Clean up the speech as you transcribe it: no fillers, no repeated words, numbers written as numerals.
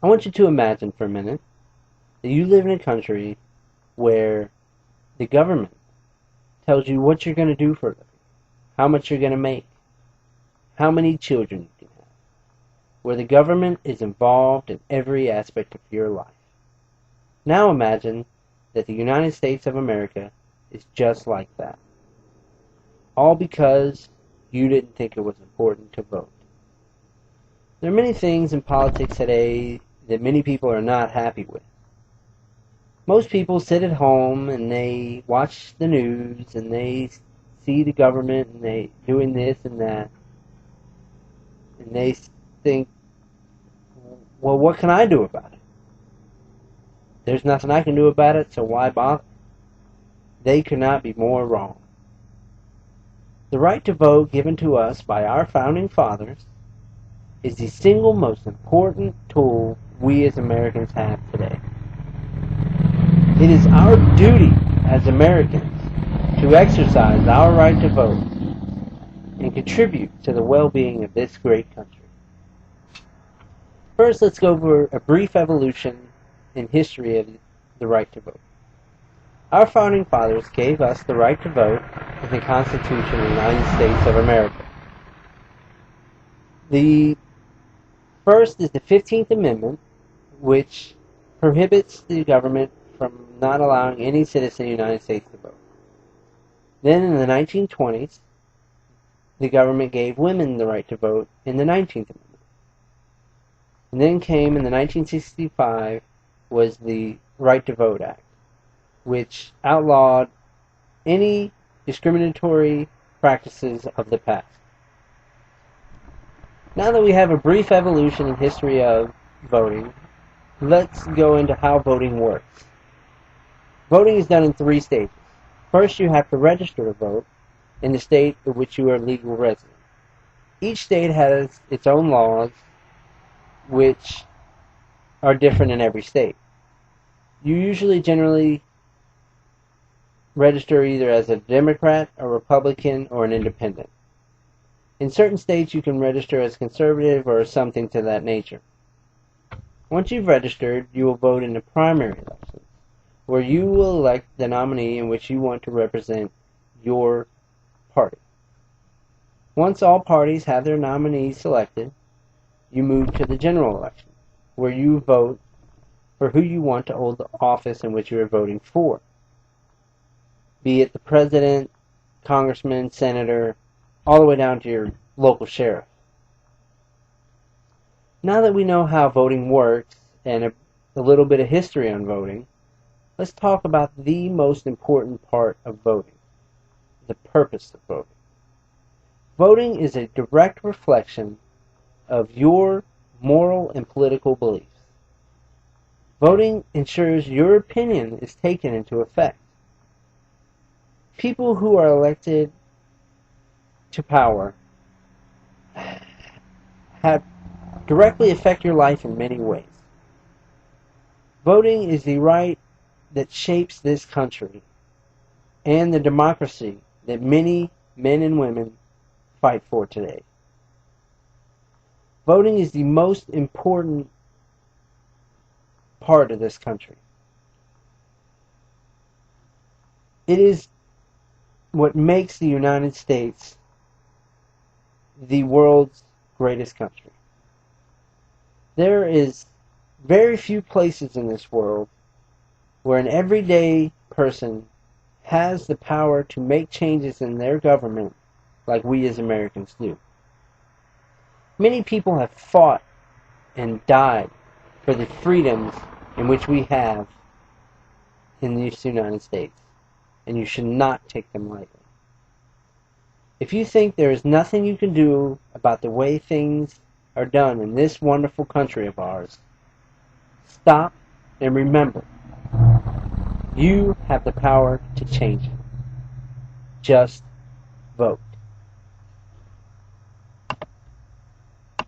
I want you to imagine for a minute that you live in a country where the government tells you what you're going to do for a living, how much you're going to make, how many children you can have, where the government is involved in every aspect of your life. Now imagine that the United States of America is just like that. All because you didn't think it was important to vote. There are many things in politics today that many people are not happy with. Most people sit at home and they watch the news and they see the government and they doing this and that, and they think, well, what can I do about it? There's nothing I can do about it, so why bother? They could not be more wrong. The right to vote given to us by our founding fathers is the single most important tool we as Americans have today. It is our duty as Americans to exercise our right to vote and contribute to the well-being of this great country. First, let's go over a brief evolution in history of the right to vote. Our founding fathers gave us the right to vote in the Constitution of the United States of America. The first is the 15th Amendment, which prohibits the government from not allowing any citizen of the United States to vote. Then in the 1920s, the government gave women the right to vote in the 19th Amendment. And then came in the 1965 was the Right to Vote Act, which outlawed any discriminatory practices of the past. Now that we have a brief evolution in history of voting, let's go into how voting works. Voting is done in 3 stages. First, you have to register to vote in the state in which you are a legal resident. Each state has its own laws, which are different in every state. You usually generally register either as a Democrat, a Republican, or an Independent. In certain states, you can register as conservative or something to that nature. Once you've registered, you will vote in the primary elections, where you will elect the nominee in which you want to represent your party. Once all parties have their nominees selected, you move to the general election, where you vote for who you want to hold the office in which you are voting for, be it the president, congressman, senator, all the way down to your local sheriff. Now that we know how voting works and a little bit of history on voting, let's talk about the most important part of voting, the purpose of voting. Voting is a direct reflection of your moral and political beliefs. Voting ensures your opinion is taken into effect. People who are elected to power have directly affect your life in many ways. Voting is the right that shapes this country and the democracy that many men and women fight for today. Voting is the most important part of this country. It is what makes the United States the world's greatest country. There is very few places in this world where an everyday person has the power to make changes in their government like we as Americans do. Many people have fought and died for the freedoms in which we have in this United States, and you should not take them lightly. If you think there is nothing you can do about the way things are done in this wonderful country of ours, stop and remember, you have the power to change it. Just vote.